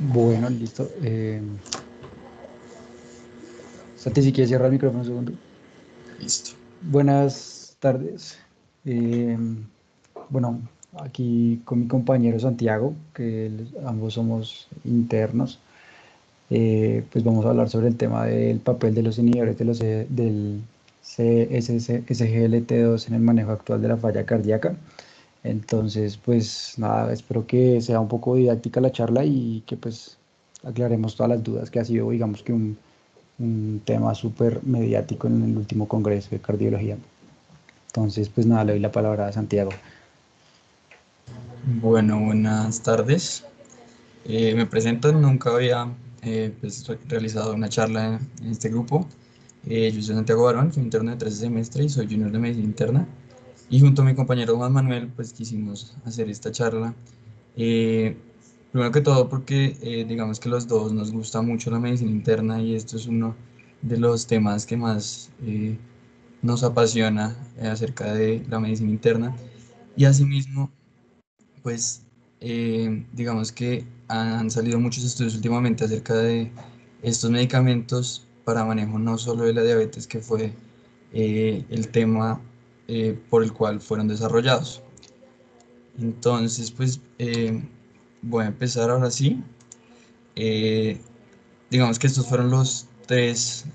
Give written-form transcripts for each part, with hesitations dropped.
Bueno, listo. Santi, si quieres cierrar el micrófono un segundo. Listo. Buenas tardes. Eh, bueno, aquí con mi compañero Santiago, que ambos somos internos, pues vamos a hablar sobre el tema del papel de los inhibidores del SGLT2 en el manejo actual de la falla cardíaca. Entonces, pues nada, espero que sea un poco didáctica la charla y que pues aclaremos todas las dudas que ha sido, digamos que un tema súper mediático en el último congreso de cardiología. Entonces, pues nada, le doy la palabra a Santiago. Bueno, buenas tardes. Me presento, nunca había realizado una charla en este grupo. Yo soy Santiago Barón, soy interno de 13 semestre y soy junior de medicina interna. Y junto a mi compañero Juan Manuel, pues quisimos hacer esta charla. Eh, Primero que todo porque digamos que los dos nos gusta mucho la medicina interna y esto es uno de los temas que más nos apasiona acerca de la medicina interna. Y asimismo, pues digamos que han salido muchos estudios últimamente acerca de estos medicamentos para manejo no solo de la diabetes, que fue el tema por el cual fueron desarrollados. Entonces, pues voy a empezar ahora sí. Eh, digamos que estos fueron los tres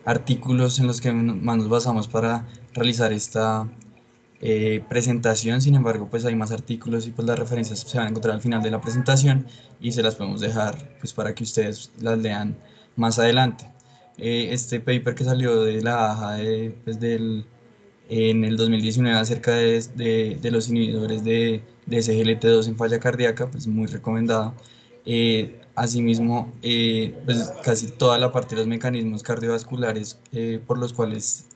artículos en los que más nos basamos para realizar esta presentación. Sin embargo, pues hay más artículos y pues las referencias se van a encontrar al final de la presentación y se las podemos dejar pues para que ustedes las lean más adelante. Este paper que salió de la AJA en el 2019 acerca de los inhibidores de SGLT2 en falla cardíaca, pues muy recomendado. Asimismo, pues casi toda la parte de los mecanismos cardiovasculares por los cuales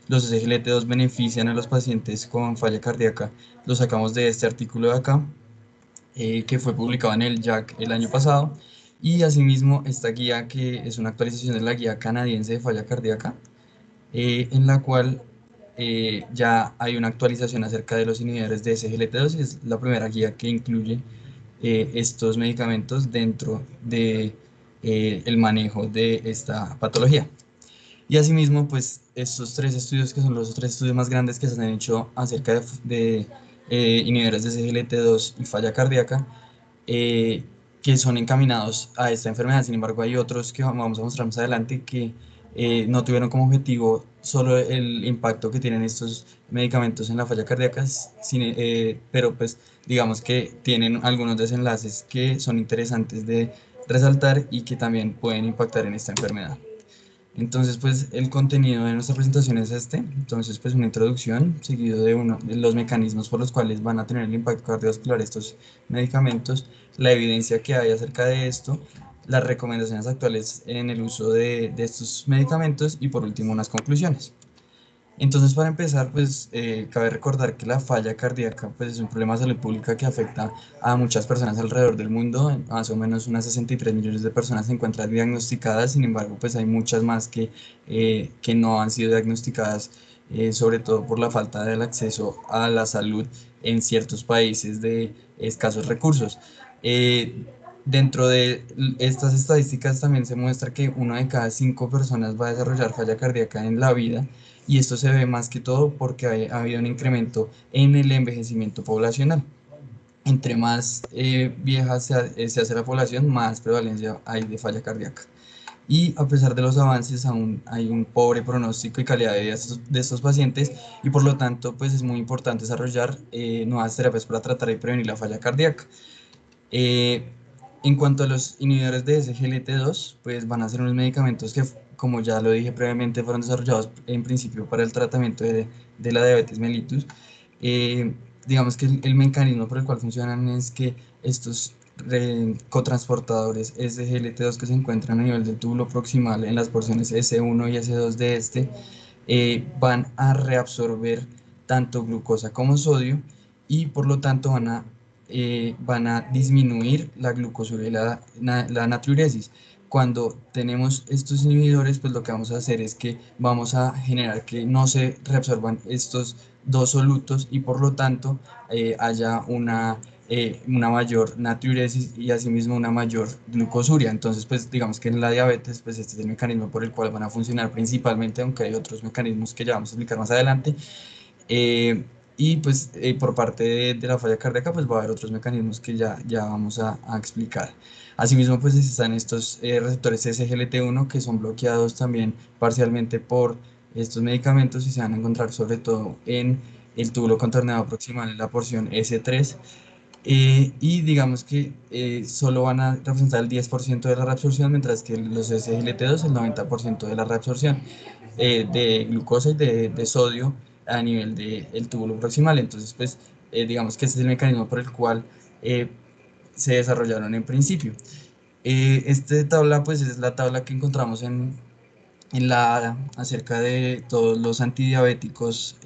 los SGLT2 benefician a los pacientes con falla cardíaca, lo sacamos de este artículo de acá, que fue publicado en el JACC el año pasado. Y asimismo, esta guía que es una actualización de la guía canadiense de falla cardíaca, en la cual ya hay una actualización acerca de los inhibidores de SGLT2 y es la primera guía que incluye estos medicamentos dentro de el manejo de esta patología. Y asimismo, pues estos tres estudios, que son los tres estudios más grandes que se han hecho acerca de inhibidores de SGLT2 y falla cardíaca, eh, que son encaminados a esta enfermedad. Sin embargo, hay otros que vamos a mostrar más adelante que no tuvieron como objetivo solo el impacto que tienen estos medicamentos en la falla cardíaca, pero pues digamos que tienen algunos desenlaces que son interesantes de resaltar y que también pueden impactar en esta enfermedad. Entonces, pues el contenido de nuestra presentación es este. Entonces, pues una introducción seguido de uno de los mecanismos por los cuales van a tener el impacto cardiovascular estos medicamentos, la evidencia que hay acerca de esto, las recomendaciones actuales en el uso de estos medicamentos y por último unas conclusiones. Entonces, para empezar, pues cabe recordar que la falla cardíaca pues, es un problema de salud pública que afecta a muchas personas alrededor del mundo. Más o menos unas 63 millones de personas se encuentran diagnosticadas. Sin embargo, pues hay muchas más que no han sido diagnosticadas, sobre todo por la falta del acceso a la salud en ciertos países de escasos recursos. Eh, Dentro de estas estadísticas también se muestra que una de cada 5 personas va a desarrollar falla cardíaca en la vida, y esto se ve más que todo porque ha habido un incremento en el envejecimiento poblacional. Entre más vieja se hace la población, más prevalencia hay de falla cardíaca. Y a pesar de los avances, aún hay un pobre pronóstico y calidad de vida de estos pacientes, y por lo tanto, pues es muy importante desarrollar nuevas terapias para tratar y prevenir la falla cardíaca. Eh, en cuanto a los inhibidores de SGLT2, pues van a ser unos medicamentos que, como ya lo dije previamente, fueron desarrollados en principio para el tratamiento de la diabetes mellitus. Eh, digamos que el mecanismo por el cual funcionan es que estos cotransportadores SGLT2 que se encuentran a nivel del túbulo proximal en las porciones S1 y S2 de este, van a reabsorber tanto glucosa como sodio y por lo tanto van a disminuir la glucosura y la natriuresis. Cuando tenemos estos inhibidores, pues lo que vamos a hacer es que vamos a generar que no se reabsorban estos dos solutos y por lo tanto haya una una mayor natriuresis y asimismo una mayor glucosuria. Entonces, pues digamos que en la diabetes, pues este es el mecanismo por el cual van a funcionar principalmente, aunque hay otros mecanismos que ya vamos a explicar más adelante. Eh, y pues por parte de la falla cardíaca, pues va a haber otros mecanismos que ya vamos a explicar. Asimismo, pues están estos receptores SGLT1 que son bloqueados también parcialmente por estos medicamentos y se van a encontrar sobre todo en el túbulo contorneado proximal en la porción S3. Y digamos que solo van a representar el 10% de la reabsorción, mientras que los SGLT2 el 90% de la reabsorción de glucosa y de sodio a nivel del túbulo proximal. Entonces, pues digamos que ese es el mecanismo por el cual eh, se desarrollaron en principio. Esta tabla, pues es la tabla que encontramos en la ADA acerca de todos los antidiabéticos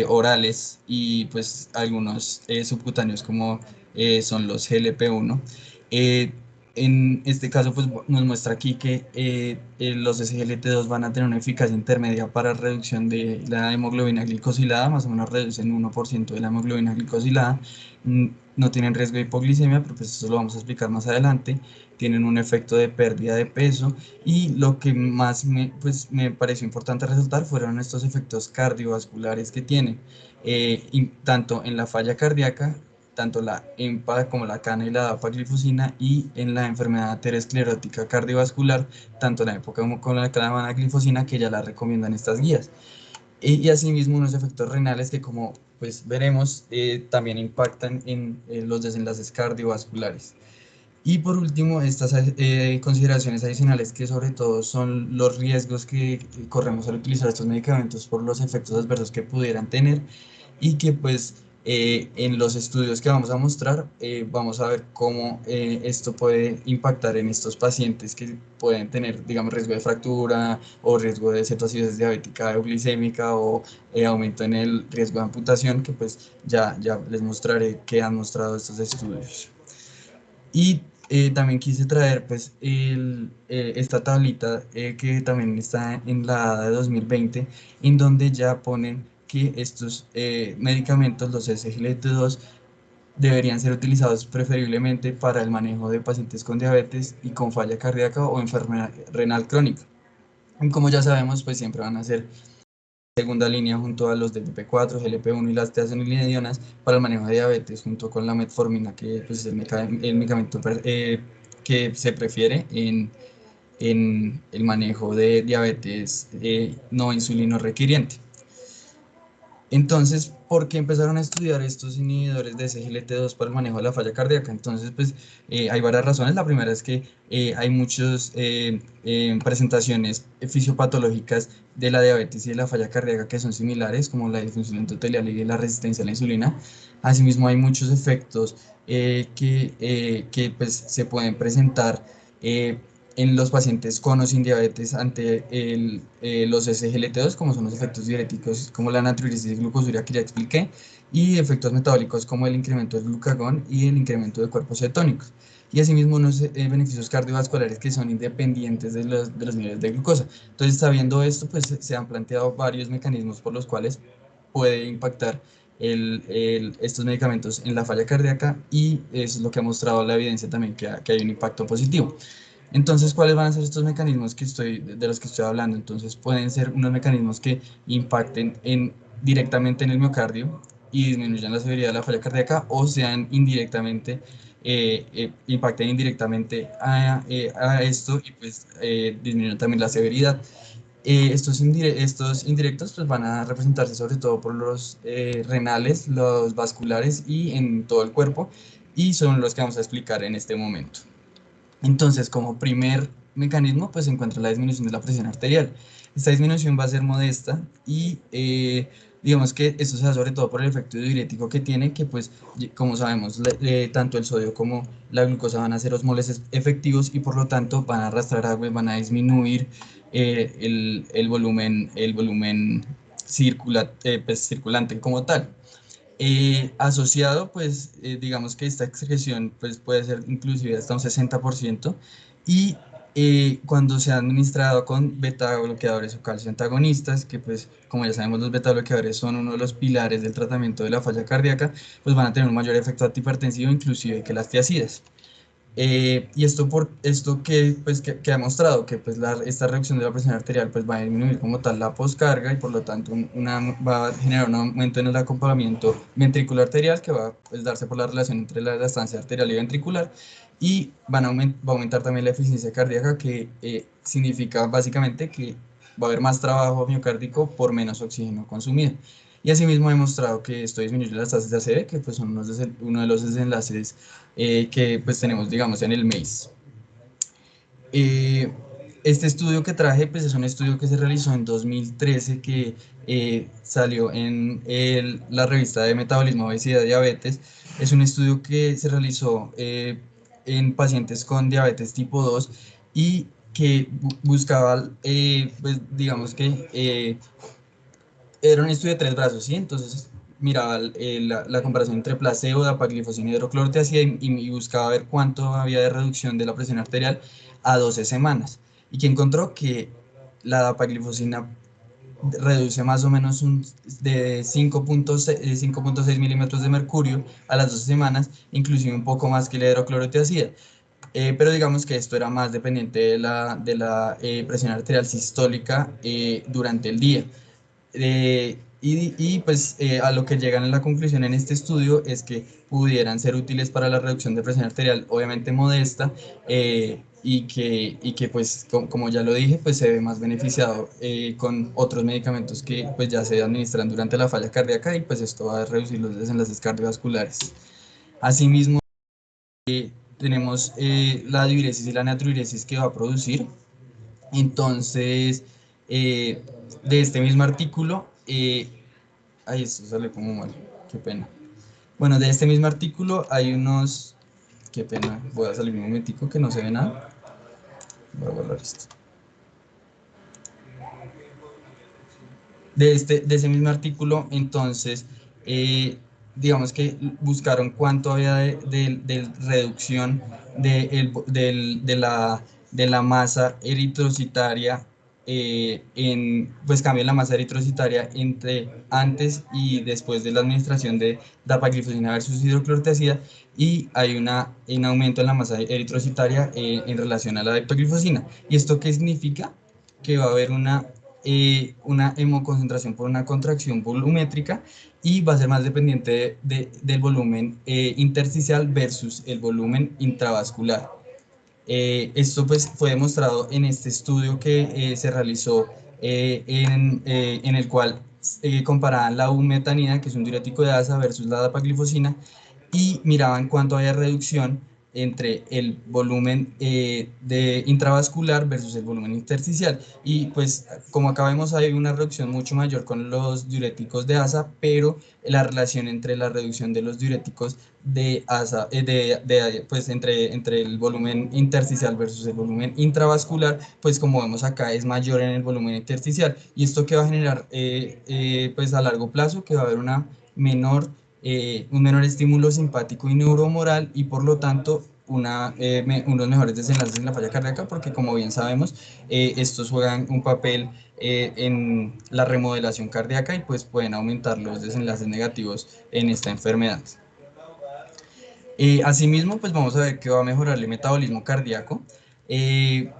orales y pues algunos subcutáneos como son los GLP-1. Eh, en este caso pues nos muestra aquí que los SGLT2 van a tener una eficacia intermedia para reducción de la hemoglobina glicosilada, más o menos reducen 1% de la hemoglobina glicosilada. Mm, No tienen riesgo de hipoglicemia, pero pues eso lo vamos a explicar más adelante. Tienen un efecto de pérdida de peso y lo que más pues, me pareció importante resaltar fueron estos efectos cardiovasculares que tienen, tanto en la falla cardíaca, tanto la EMPA como la cana y la dapaglifosina, y en la enfermedad aterosclerótica cardiovascular, tanto la EPOCA como la canaglifosina, que ya la recomiendan estas guías. Y asimismo unos efectos renales que, como pues veremos, también impactan en los desenlaces cardiovasculares. Y por último, estas consideraciones adicionales que sobre todo son los riesgos que corremos al utilizar estos medicamentos por los efectos adversos que pudieran tener y que pues en los estudios que vamos a mostrar vamos a ver cómo esto puede impactar en estos pacientes que pueden tener, digamos, riesgo de fractura o riesgo de cetoacidosis diabética o glicémica o aumento en el riesgo de amputación, que pues ya les mostraré qué han mostrado estos estudios. Y también quise traer pues esta tablita que también está en la ADA de 2020, en donde ya ponen que estos medicamentos, los SGLT2, deberían ser utilizados preferiblemente para el manejo de pacientes con diabetes y con falla cardíaca o enfermedad renal crónica. Y como ya sabemos, pues siempre van a ser segunda línea junto a los DPP4, GLP-1 y las teazolinidionas para el manejo de diabetes, junto con la metformina, que pues, es el medicamento que se prefiere en el manejo de diabetes no insulino requiriente. Entonces, ¿por qué empezaron a estudiar estos inhibidores de SGLT2 para el manejo de la falla cardíaca? Entonces, pues hay varias razones. La primera es que hay muchas presentaciones fisiopatológicas de la diabetes y de la falla cardíaca que son similares, como la disfunción endotelial y la resistencia a la insulina. Asimismo, hay muchos efectos que pues, se pueden presentar eh, en los pacientes con o sin diabetes ante los SGLT2, como son los efectos diuréticos, como la natriuresis y glucosuria que ya expliqué, y efectos metabólicos como el incremento del glucagón y el incremento de cuerpos cetónicos. Y asimismo unos beneficios cardiovasculares que son independientes de los niveles de glucosa. Entonces, sabiendo esto, pues se han planteado varios mecanismos por los cuales puede impactar estos medicamentos en la falla cardíaca, y eso es lo que ha mostrado la evidencia también, que hay un impacto positivo. Entonces, ¿cuáles van a ser estos mecanismos de los que estoy hablando? Entonces, pueden ser unos mecanismos que impacten directamente en el miocardio y disminuyan la severidad de la falla cardíaca, o sean indirectamente, impacten indirectamente a esto y pues disminuyan también la severidad. Estos indirectos pues van a representarse sobre todo por los renales, los vasculares y en todo el cuerpo, y son los que vamos a explicar en este momento. Entonces, como primer mecanismo, pues se encuentra la disminución de la presión arterial. Esta disminución va a ser modesta y digamos que esto se da sobre todo por el efecto diurético que tiene, que pues como sabemos, tanto el sodio como la glucosa van a ser osmoles efectivos y por lo tanto van a arrastrar agua y van a disminuir el volumen pues, circulante como tal. Asociado, pues digamos que esta excreción pues, puede ser inclusive hasta un 60%, y cuando se ha administrado con beta bloqueadores o calcio antagonistas, que pues como ya sabemos los beta bloqueadores son uno de los pilares del tratamiento de la falla cardíaca, pues van a tener un mayor efecto antihipertensivo inclusive que las tiazidas. Y esto que ha mostrado que pues esta reducción de la presión arterial pues va a disminuir como tal la poscarga y por lo tanto va a generar un aumento en el acompañamiento ventricular arterial que va a pues, darse por la relación entre la estancia arterial y ventricular y va a aumentar también la eficiencia cardíaca que significa básicamente que va a haber más trabajo miocárdico por menos oxígeno consumido. Y asimismo ha demostrado que esto disminuye las tasas de ACV, que pues son uno de los desenlaces que pues tenemos, digamos, en el MACE. Este estudio que traje, pues es un estudio que se realizó en 2013, que salió en la revista de Metabolismo, Obesidad y Diabetes. Es un estudio que se realizó en pacientes con diabetes tipo 2 y que buscaba, pues digamos que era un estudio de tres brazos, ¿sí? Entonces miraba la comparación entre placebo, dapaglifosina y hidroclorotiazida y buscaba ver cuánto había de reducción de la presión arterial a 12 semanas. Y que encontró que la dapaglifosina reduce más o menos de 5.6 milímetros de mercurio a las 12 semanas, inclusive un poco más que la hidroclorotiazida. Pero digamos que esto era más dependiente de la presión arterial sistólica durante el día. Pues a lo que llegan a la conclusión en este estudio es que pudieran ser útiles para la reducción de presión arterial, obviamente modesta, y que pues como ya lo dije, pues se ve más beneficiado con otros medicamentos que pues ya se administran durante la falla cardíaca y pues esto va a reducir los desenlaces cardiovasculares. Asimismo, tenemos la diuresis y la natriuresis que va a producir. Entonces, de este mismo artículo, ay, esto sale como mal, qué pena. Bueno, de este mismo artículo hay unos, qué pena, voy a salir un momentico que no se ve nada. Voy a guardar esto. De ese mismo artículo, entonces, digamos que buscaron cuánto había de reducción de la masa eritrocitaria, pues cambio en la masa eritrocitaria entre antes y después de la administración de dapaglifosina versus hidroclorotiazida, y hay un aumento en la masa eritrocitaria en relación a la dapaglifosina. ¿Y esto qué significa? Que va a haber una hemoconcentración por una contracción volumétrica y va a ser más dependiente del volumen intersticial versus el volumen intravascular. Esto pues fue demostrado en este estudio que se realizó en el cual comparaban la bumetanida, que es un diurético de asa, versus la dapaglifosina y miraban cuánto había reducción entre el volumen de intravascular versus el volumen intersticial. Y pues como acá vemos hay una reducción mucho mayor con los diuréticos de asa, pero la relación entre la reducción de los diuréticos de asa, pues entre el volumen intersticial versus el volumen intravascular, pues como vemos acá es mayor en el volumen intersticial. ¿Y esto que va a generar? Pues a largo plazo que va a haber un menor estímulo simpático y neuromoral y por lo tanto unos mejores desenlaces en la falla cardíaca porque como bien sabemos estos juegan un papel en la remodelación cardíaca y pues pueden aumentar los desenlaces negativos en esta enfermedad. Asimismo pues vamos a ver que va a mejorar el metabolismo cardíaco. Eh,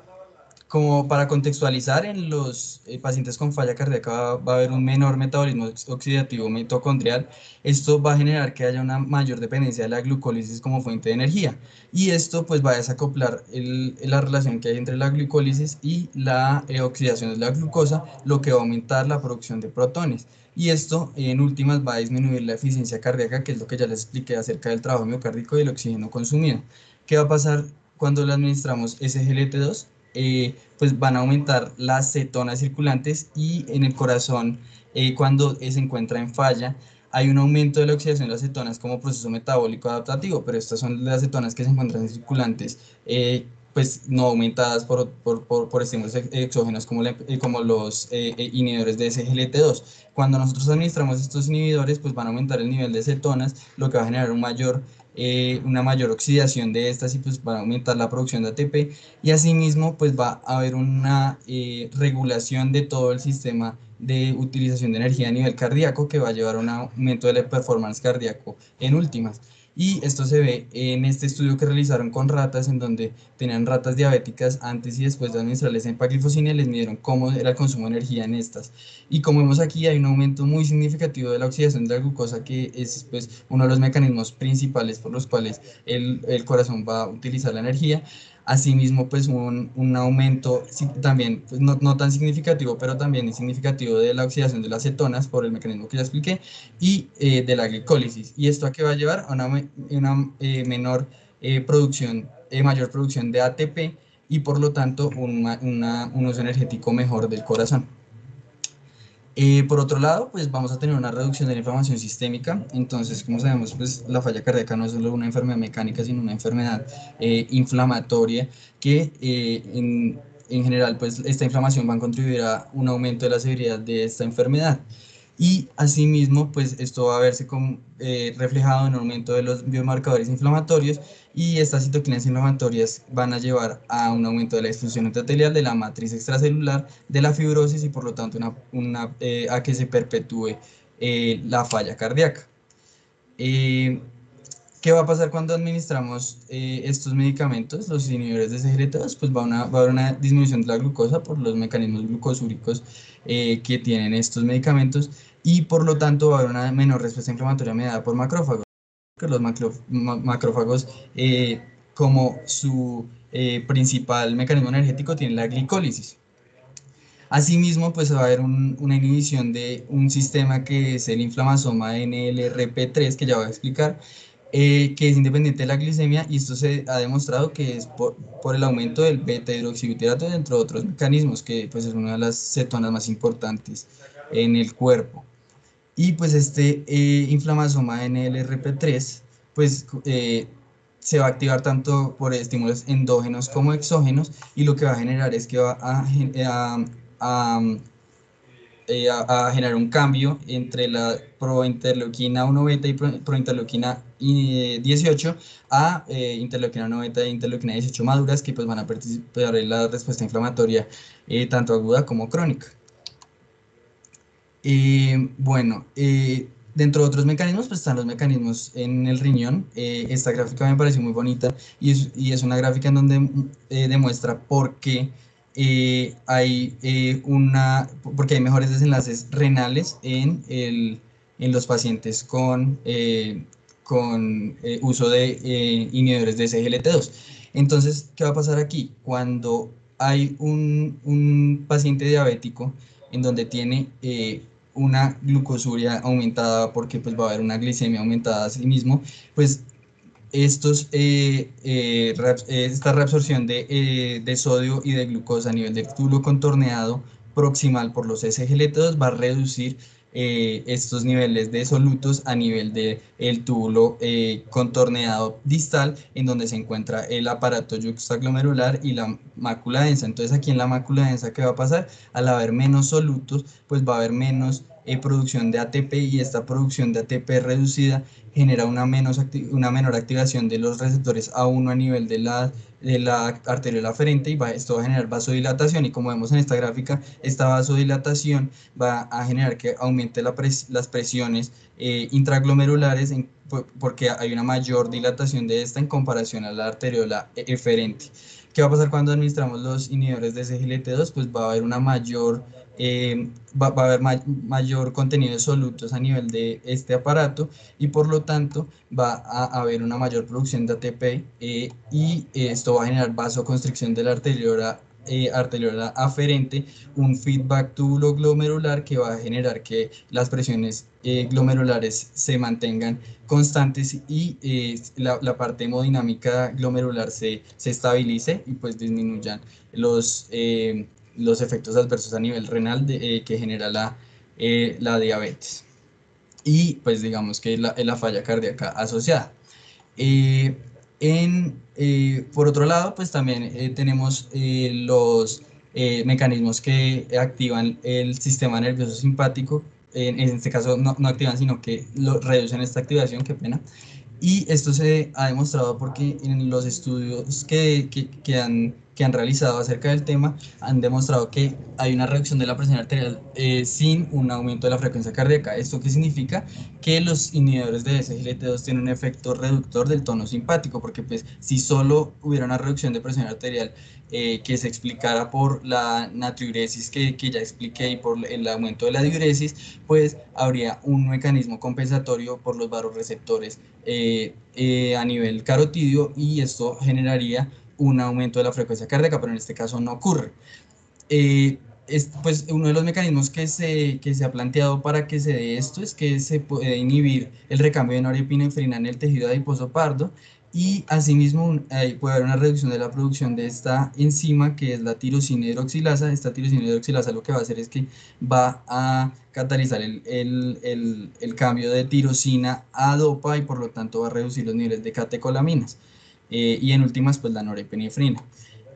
Como para contextualizar, en los pacientes con falla cardíaca va a haber un menor metabolismo oxidativo mitocondrial. Esto va a generar que haya una mayor dependencia de la glucólisis como fuente de energía. Y esto pues va a desacoplar la relación que hay entre la glucólisis y la oxidación de la glucosa, lo que va a aumentar la producción de protones. Y esto en últimas va a disminuir la eficiencia cardíaca, que es lo que ya les expliqué acerca del trabajo miocárdico y el oxígeno consumido. ¿Qué va a pasar cuando le administramos SGLT2? Pues van a aumentar las cetonas circulantes y en el corazón, cuando se encuentra en falla, hay un aumento de la oxidación de las cetonas como proceso metabólico adaptativo, pero estas son las cetonas que se encuentran circulantes pues no aumentadas por estímulos exógenos como los inhibidores de SGLT2. Cuando nosotros administramos estos inhibidores, pues van a aumentar el nivel de cetonas, lo que va a generar una mayor oxidación de estas y pues va a aumentar la producción de ATP, y asimismo pues va a haber una regulación de todo el sistema de utilización de energía a nivel cardíaco, que va a llevar a un aumento de la performance cardíaco en últimas. Y esto se ve en este estudio que realizaron con ratas, en donde tenían ratas diabéticas antes y después de administrarles empaglifosina, y les midieron cómo era el consumo de energía en estas. Y como vemos aquí, hay un aumento muy significativo de la oxidación de la glucosa, que es pues, uno de los mecanismos principales por los cuales el corazón va a utilizar la energía. Asimismo, pues un aumento también, pues, no tan significativo, pero también es significativo, de la oxidación de las cetonas por el mecanismo que ya expliqué, y de la glicólisis. ¿Y esto a qué va a llevar? A menor producción, mayor producción de ATP, y por lo tanto un uso energético mejor del corazón. Por otro lado, pues vamos a tener una reducción de la inflamación sistémica. Entonces, como sabemos, pues la falla cardíaca no es solo una enfermedad mecánica, sino una enfermedad inflamatoria, que en general, pues esta inflamación va a contribuir a un aumento de la severidad de esta enfermedad. Y asimismo, pues esto va a verse reflejado en un aumento de los biomarcadores inflamatorios, y estas citoquinas inflamatorias van a llevar a un aumento de la destrucción endotelial de la matriz extracelular, de la fibrosis, y por lo tanto a que se perpetúe la falla cardíaca. Eh, ¿Qué va a pasar cuando administramos estos medicamentos, los inhibidores de SGLT2? Pues va a haber una disminución de la glucosa por los mecanismos glucosúricos que tienen estos medicamentos, y por lo tanto va a haber una menor respuesta inflamatoria mediada por macrófagos. Que los macrófagos, como su principal mecanismo energético, tienen la glicólisis. Asimismo, pues va a haber una inhibición de un sistema que es el inflamasoma NLRP3, que ya voy a explicar, que es independiente de la glicemia, y esto se ha demostrado que es por el aumento del beta-hidroxibutirato, entre otros mecanismos, que pues es una de las cetonas más importantes en el cuerpo. Y pues este inflamasoma NLRP3, pues se va a activar tanto por estímulos endógenos como exógenos, y lo que va a generar es que va a, a generar un cambio entre la prointerleuquina 1 beta y prointerleuquina 18, a interleuquina 1 beta e interleuquina 18 maduras, que pues van a participar en la respuesta inflamatoria tanto aguda como crónica. Bueno, dentro de otros mecanismos, pues están los mecanismos en el riñón. Esta gráfica me pareció muy bonita, y es una gráfica en donde demuestra por qué porque hay mejores desenlaces renales en los pacientes con uso de inhibidores de SGLT2. Entonces, ¿qué va a pasar aquí? Cuando hay un paciente diabético en donde tiene una glucosuria aumentada, porque pues va a haber una glicemia aumentada a sí mismo, pues esta reabsorción de sodio y de glucosa a nivel del túbulo contorneado proximal por los SGLT2 va a reducir estos niveles de solutos a nivel del túbulo contorneado distal, en donde se encuentra el aparato yuxtaglomerular y la mácula densa. Entonces aquí en la mácula densa, ¿qué va a pasar? Al haber menos solutos, pues va a haber menos producción de ATP, y esta producción de ATP reducida genera una menor activación de los receptores A1 a nivel de la arteriola aferente, y esto va a generar vasodilatación. Y como vemos en esta gráfica, esta vasodilatación va a generar que aumente las presiones intraglomerulares, porque hay una mayor dilatación de esta en comparación a la arteriola eferente. ¿Qué va a pasar cuando administramos los inhibidores de SGLT2? Pues va a haber una mayor va a haber mayor contenido de solutos a nivel de este aparato, y por lo tanto va a haber una mayor producción de ATP, y esto va a generar vasoconstricción de la arteriola aferente, un feedback túbulo glomerular, que va a generar que las presiones glomerulares se mantengan constantes, y la parte hemodinámica glomerular se estabilice, y pues disminuyan los efectos adversos a nivel renal que genera la diabetes, y pues digamos que la falla cardíaca asociada. Por otro lado, pues también tenemos los mecanismos que activan el sistema nervioso simpático. En este caso no activan, sino que lo reducen esta activación, qué pena. Y esto se ha demostrado porque en los estudios que han realizado acerca del tema han demostrado que hay una reducción de la presión arterial sin un aumento de la frecuencia cardíaca. ¿Esto qué significa? Que los inhibidores de SGLT2 tienen un efecto reductor del tono simpático, porque pues si solo hubiera una reducción de presión arterial que se explicara por la natriuresis que ya expliqué y por el aumento de la diuresis, pues habría un mecanismo compensatorio por los vasoreceptores a nivel carotidio y esto generaría un aumento de la frecuencia cardíaca, pero en este caso no ocurre. Pues uno de los mecanismos que se ha planteado para que se dé esto es que se puede inhibir el recambio de norepinefrina en el tejido adiposo pardo y asimismo puede haber una reducción de la producción de esta enzima que es la tirosina hidroxilasa. Esta tirosina hidroxilasa lo que va a hacer es que va a catalizar el cambio de tirosina a dopa y por lo tanto va a reducir los niveles de catecolaminas y en últimas pues la norepinefrina.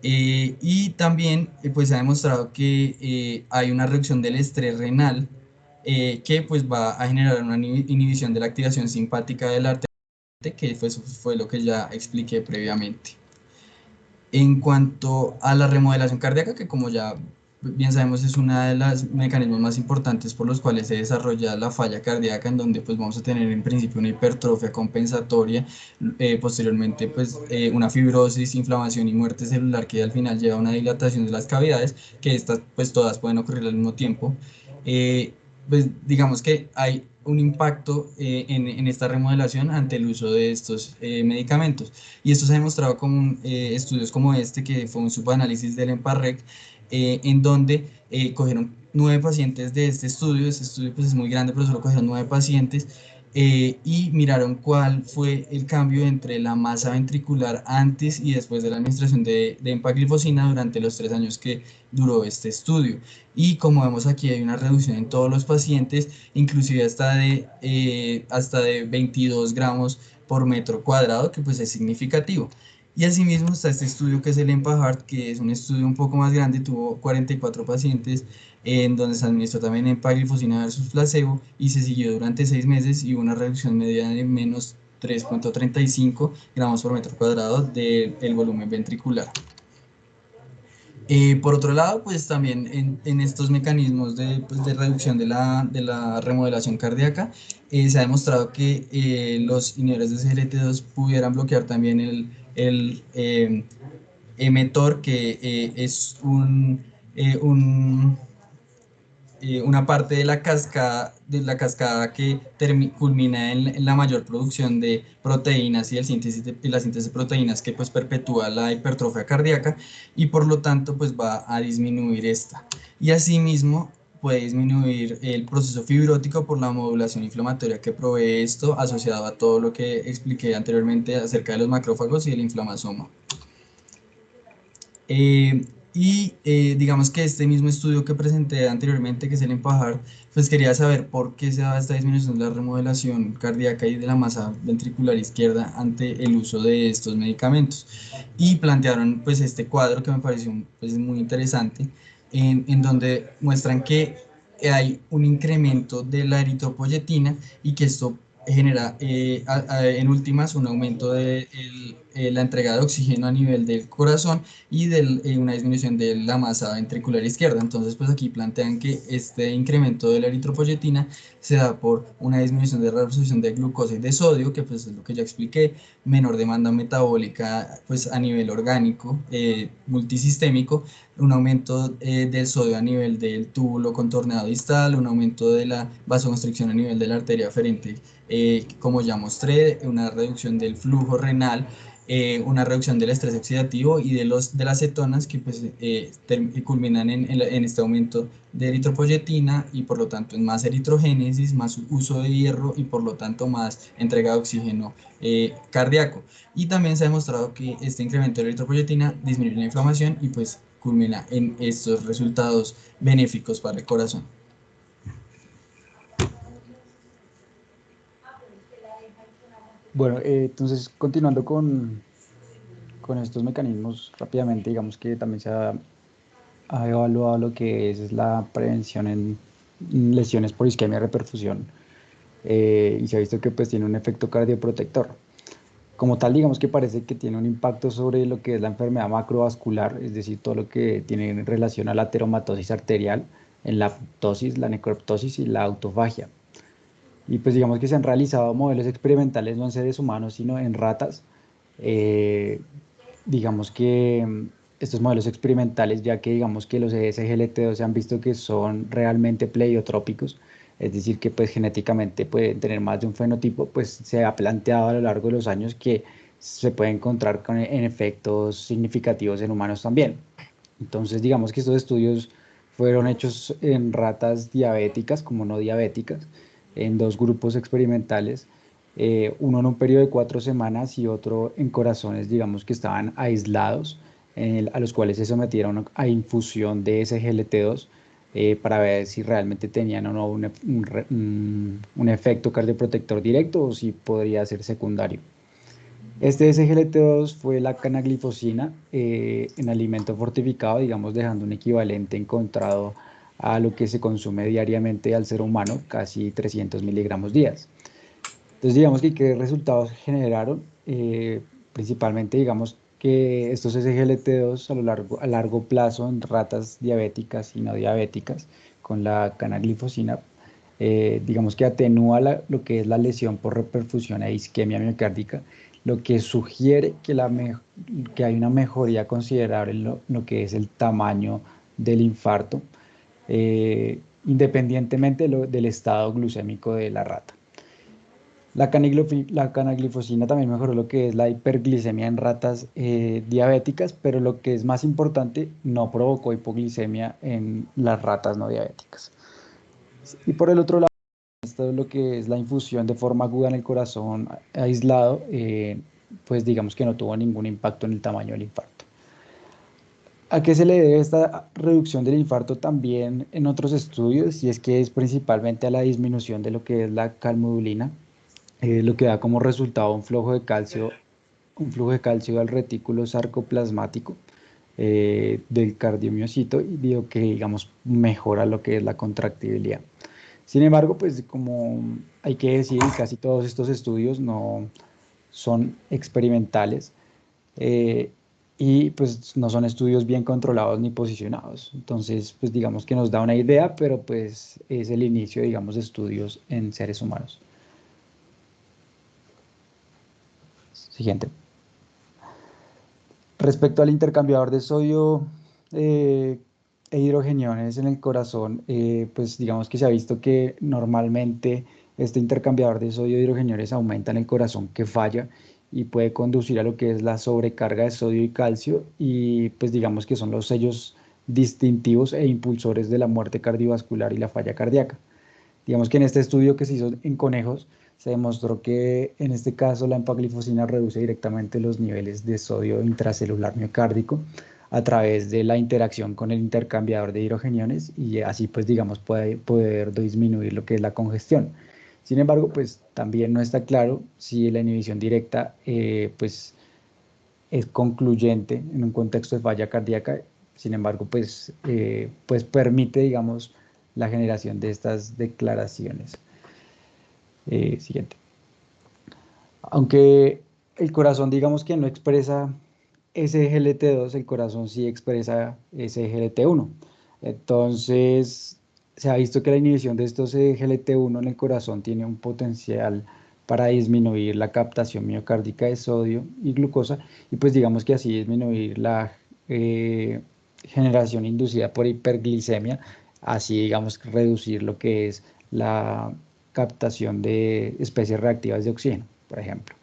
Y también pues se ha demostrado que hay una reducción del estrés renal que pues va a generar una inhibición de la activación simpática del arte, que fue lo que ya expliqué previamente. En cuanto a la remodelación cardíaca, que como ya bien sabemos es uno de los mecanismos más importantes por los cuales se desarrolla la falla cardíaca, en donde pues vamos a tener en principio una hipertrofia compensatoria, posteriormente pues una fibrosis, inflamación y muerte celular que al final lleva a una dilatación de las cavidades, que estas pues todas pueden ocurrir al mismo tiempo. Eh, pues digamos que hay un impacto en esta remodelación ante el uso de estos medicamentos. Y esto se ha demostrado con estudios como este, que fue un subanálisis del EMPARREC, en donde cogieron 9 pacientes de este estudio pues es muy grande, pero solo cogieron 9 pacientes, y miraron cuál fue el cambio entre la masa ventricular antes y después de la administración de empaglifosina durante los 3 años que duró este estudio. Y como vemos aquí hay una reducción en todos los pacientes, inclusive hasta de 22 gramos por metro cuadrado, que pues es significativo. Y asimismo está este estudio que es el EMPA-HART, que es un estudio un poco más grande, tuvo 44 pacientes, en donde se administró también empaglifosina versus placebo y se siguió durante 6 meses y hubo una reducción media de menos 3,35 gramos por metro cuadrado del volumen ventricular. Por otro lado, pues también en estos mecanismos pues, de reducción de la remodelación cardíaca, se ha demostrado que los inhibidores de SGLT2 pudieran bloquear también el mTOR, que es una parte de la cascada que culmina en la mayor producción de proteínas y, y la síntesis de proteínas que pues perpetúa la hipertrofia cardíaca y por lo tanto pues va a disminuir esta. Y asimismo puede disminuir el proceso fibrótico por la modulación inflamatoria que provee esto, asociado a todo lo que expliqué anteriormente acerca de los macrófagos y el inflamasoma. Digamos que este mismo estudio que presenté anteriormente, que es el EMPAJAR, pues quería saber por qué se da esta disminución de la remodelación cardíaca y de la masa ventricular izquierda ante el uso de estos medicamentos. Y plantearon pues este cuadro que me pareció pues, muy interesante, en donde muestran que hay un incremento de la eritropoyetina y que esto genera en últimas un aumento de la entrega de oxígeno a nivel del corazón y una disminución de la masa ventricular izquierda. Entonces, pues aquí plantean que este incremento de la eritropoyetina se da por una disminución de la absorción de glucosa y de sodio, que pues es lo que ya expliqué, menor demanda metabólica pues a nivel orgánico, multisistémico, un aumento del sodio a nivel del túbulo contorneado distal, un aumento de la vasoconstricción a nivel de la arteria aferente, como ya mostré, una reducción del flujo renal, una reducción del estrés oxidativo y de las cetonas que pues, culminan en este aumento de eritropoyetina y por lo tanto en más eritrogénesis, más uso de hierro y por lo tanto más entrega de oxígeno cardíaco. Y también se ha demostrado que este incremento de eritropoyetina disminuye la inflamación y pues culmina en estos resultados benéficos para el corazón. Bueno, entonces continuando con estos mecanismos rápidamente, digamos que también ha evaluado lo que es la prevención en lesiones por isquemia y reperfusión, y se ha visto que pues tiene un efecto cardioprotector. Como tal, digamos que parece que tiene un impacto sobre lo que es la enfermedad macrovascular, es decir, todo lo que tiene en relación a la ateromatosis arterial, en la apoptosis, la necroptosis y la autofagia. Y pues digamos que se han realizado modelos experimentales no en seres humanos, sino en ratas. Eh, digamos que estos modelos experimentales, ya que digamos que los SGLT2 se han visto que son realmente pleiotrópicos, es decir, que pues genéticamente pueden tener más de un fenotipo, pues se ha planteado a lo largo de los años que se puede encontrar en efectos significativos en humanos también. Entonces, digamos que estos estudios fueron hechos en ratas diabéticas como no diabéticas, en dos grupos experimentales, uno en un periodo de 4 semanas y otro en corazones, digamos que estaban aislados, a los cuales se sometieron a infusión de SGLT2 para ver si realmente tenían o no un efecto cardioprotector directo o si podría ser secundario. Este SGLT2 fue la canaglifosina en alimento fortificado, digamos, dejando un equivalente encontrado a lo que se consume diariamente al ser humano, casi 300 miligramos días. Entonces, digamos que qué resultados generaron. Principalmente, digamos que estos SGLT2 a largo plazo en ratas diabéticas y no diabéticas con la canaglifosina, digamos que atenúa lo que es la lesión por reperfusión e isquemia miocárdica, lo que sugiere que hay una mejoría considerable en lo que es el tamaño del infarto, independientemente del estado glucémico de la rata. La canaglifosina también mejoró lo que es la hiperglicemia en ratas diabéticas, pero lo que es más importante, no provocó hipoglicemia en las ratas no diabéticas. Y por el otro lado, esto es lo que es la infusión de forma aguda en el corazón aislado, pues digamos que no tuvo ningún impacto en el tamaño del infarto. ¿A qué se le debe esta reducción del infarto también en otros estudios? Y es que es principalmente a la disminución de lo que es la calmodulina, lo que da como resultado un flujo de calcio al retículo sarcoplasmático del cardiomiocito y digo que digamos mejora lo que es la contractibilidad. Sin embargo, pues como hay que decir, casi todos estos estudios no son experimentales, eh, y pues no son estudios bien controlados ni posicionados. Entonces, pues digamos que nos da una idea, pero pues es el inicio, digamos, de estudios en seres humanos. Siguiente. Respecto al intercambiador de sodio eh, e hidrogeniones en el corazón, pues digamos que se ha visto que normalmente este intercambiador de sodio e hidrogeniones aumenta en el corazón que falla y puede conducir a lo que es la sobrecarga de sodio y calcio y pues digamos que son los sellos distintivos e impulsores de la muerte cardiovascular y la falla cardíaca. Digamos que en este estudio que se hizo en conejos, se demostró que en este caso la empaglifosina reduce directamente los niveles de sodio intracelular miocárdico a través de la interacción con el intercambiador de hidrogeniones y así pues digamos puede poder disminuir lo que es la congestión. Sin embargo, pues también no está claro si la inhibición directa pues es concluyente en un contexto de falla cardíaca. Sin embargo, pues permite, digamos, la generación de estas declaraciones. Siguiente. Aunque el corazón, digamos que no expresa SGLT2, el corazón sí expresa SGLT1. Entonces, se ha visto que la inhibición de estos SGLT1 en el corazón tiene un potencial para disminuir la captación miocárdica de sodio y glucosa y pues digamos que así disminuir la generación inducida por hiperglicemia, así digamos reducir lo que es la captación de especies reactivas de oxígeno, por ejemplo.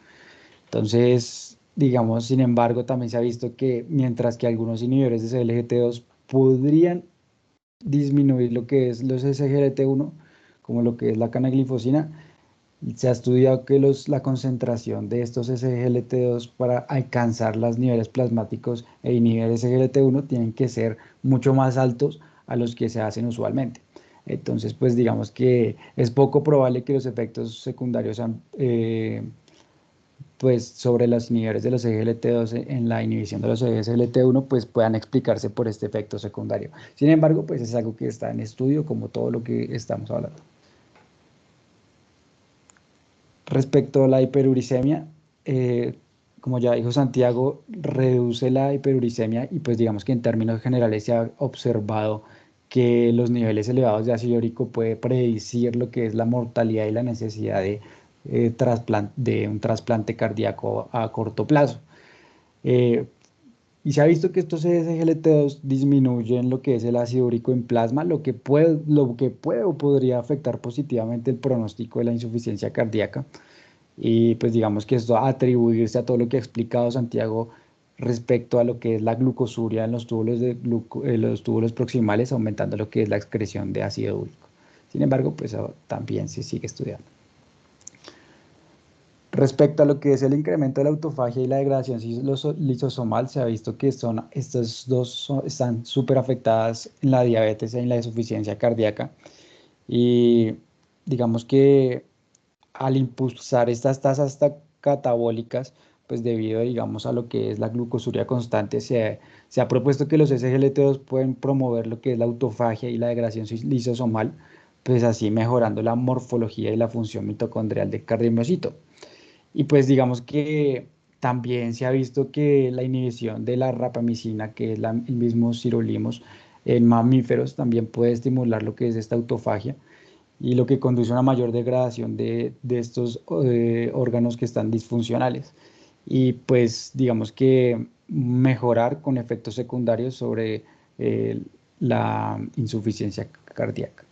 Entonces, digamos, sin embargo, también se ha visto que mientras que algunos inhibidores de CLGT2 podrían disminuir lo que es los SGLT1, como lo que es la canaglifosina, se ha estudiado que la concentración de estos SGLT2 para alcanzar los niveles plasmáticos e inhibir SGLT1 tienen que ser mucho más altos a los que se hacen usualmente. Entonces, pues digamos que es poco probable que los efectos secundarios sean pues sobre los inhibidores de los SGLT2 en la inhibición de los SGLT1 pues puedan explicarse por este efecto secundario. Sin embargo, pues es algo que está en estudio como todo lo que estamos hablando. Respecto a la hiperuricemia, como ya dijo Santiago, reduce la hiperuricemia y pues digamos que en términos generales se ha observado que los niveles elevados de ácido úrico puede predecir lo que es la mortalidad y la necesidad de un trasplante cardíaco a corto plazo. Eh, y se ha visto que estos SGLT2 disminuyen lo que es el ácido úrico en plasma, lo que puede o podría afectar positivamente el pronóstico de la insuficiencia cardíaca. Y pues digamos que esto atribuirse a todo lo que ha explicado Santiago respecto a lo que es la glucosuria en los túbulos proximales, aumentando lo que es la excreción de ácido úrico. Sin embargo, pues también se sigue estudiando. Respecto a lo que es el incremento de la autofagia y la degradación lisosomal, se ha visto que están súper afectadas en la diabetes y en la insuficiencia cardíaca. Y digamos que al impulsar estas tasas catabólicas, pues debido, digamos, a lo que es la glucosuria constante, se ha propuesto que los SGLT2 pueden promover lo que es la autofagia y la degradación lisosomal, pues así mejorando la morfología y la función mitocondrial del cardiomiocito. Y pues digamos que también se ha visto que la inhibición de la rapamicina, que es el mismo sirolimus, en mamíferos también puede estimular lo que es esta autofagia y lo que conduce a una mayor degradación de estos órganos que están disfuncionales. Y pues digamos que mejorar con efectos secundarios sobre eh, la insuficiencia cardíaca.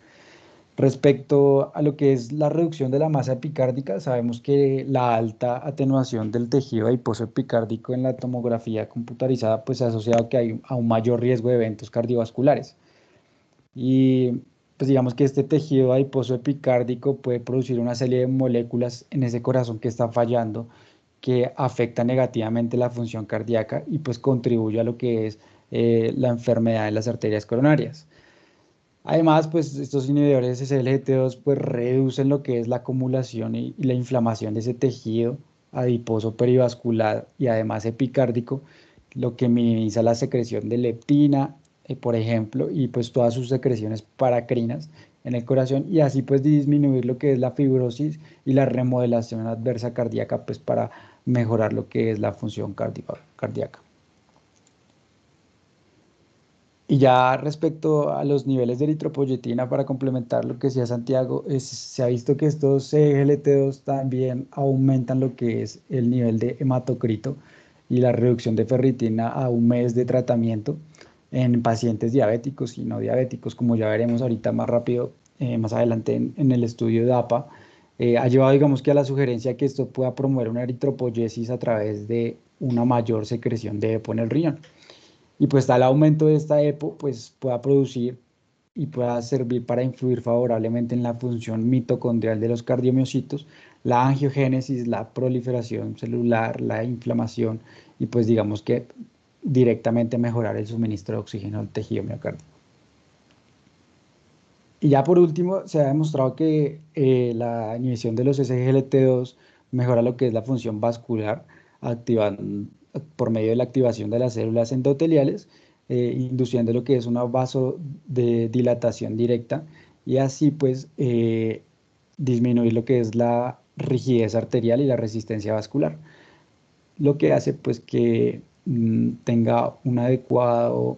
Respecto a lo que es la reducción de la masa epicárdica, sabemos que la alta atenuación del tejido adiposo epicárdico en la tomografía computarizada pues ha asociado que hay a un mayor riesgo de eventos cardiovasculares. Y pues digamos que este tejido adiposo epicárdico puede producir una serie de moléculas en ese corazón que está fallando, que afecta negativamente la función cardíaca y pues contribuye a lo que es la enfermedad de las arterias coronarias. Además, pues estos inhibidores SGLT2 pues reducen lo que es la acumulación y la inflamación de ese tejido adiposo perivascular y además epicárdico, lo que minimiza la secreción de leptina, por ejemplo, y pues todas sus secreciones paracrinas en el corazón y así pues disminuir lo que es la fibrosis y la remodelación adversa cardíaca pues para mejorar lo que es la función cardíaca. Y ya respecto a los niveles de eritropoyetina, para complementar lo que decía Santiago, se ha visto que estos CGLT2 también aumentan lo que es el nivel de hematocrito y la reducción de ferritina a un mes de tratamiento en pacientes diabéticos y no diabéticos, como ya veremos ahorita más rápido, más adelante en el estudio DAPA, ha llevado, digamos que a la sugerencia que esto pueda promover una eritropoyesis a través de una mayor secreción de EPO en el riñón. Y pues tal aumento de esta EPO pues pueda producir y pueda servir para influir favorablemente en la función mitocondrial de los cardiomiocitos, la angiogénesis, la proliferación celular, la inflamación y pues digamos que directamente mejorar el suministro de oxígeno al tejido miocárdico. Y ya por último, se ha demostrado que la inhibición de los SGLT2 mejora lo que es la función vascular, activando, por medio de la activación de las células endoteliales, induciendo lo que es una vasodilatación directa y así pues disminuir lo que es la rigidez arterial y la resistencia vascular, lo que hace pues que tenga un adecuado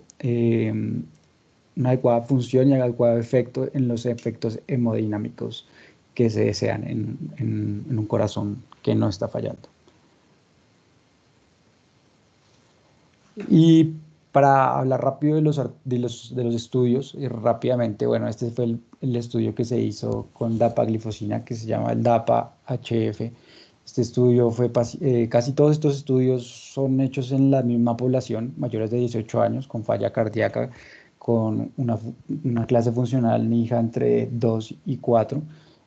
una adecuada función y adecuado efecto en los efectos hemodinámicos que se desean en un corazón que no está fallando. Y para hablar rápido de los estudios, y rápidamente, bueno, este fue el estudio que se hizo con dapaglifosina, que se llama el DAPA-HF. Este estudio casi todos estos estudios son hechos en la misma población, mayores de 18 años, con falla cardíaca, con una clase funcional NIJA entre 2 y 4,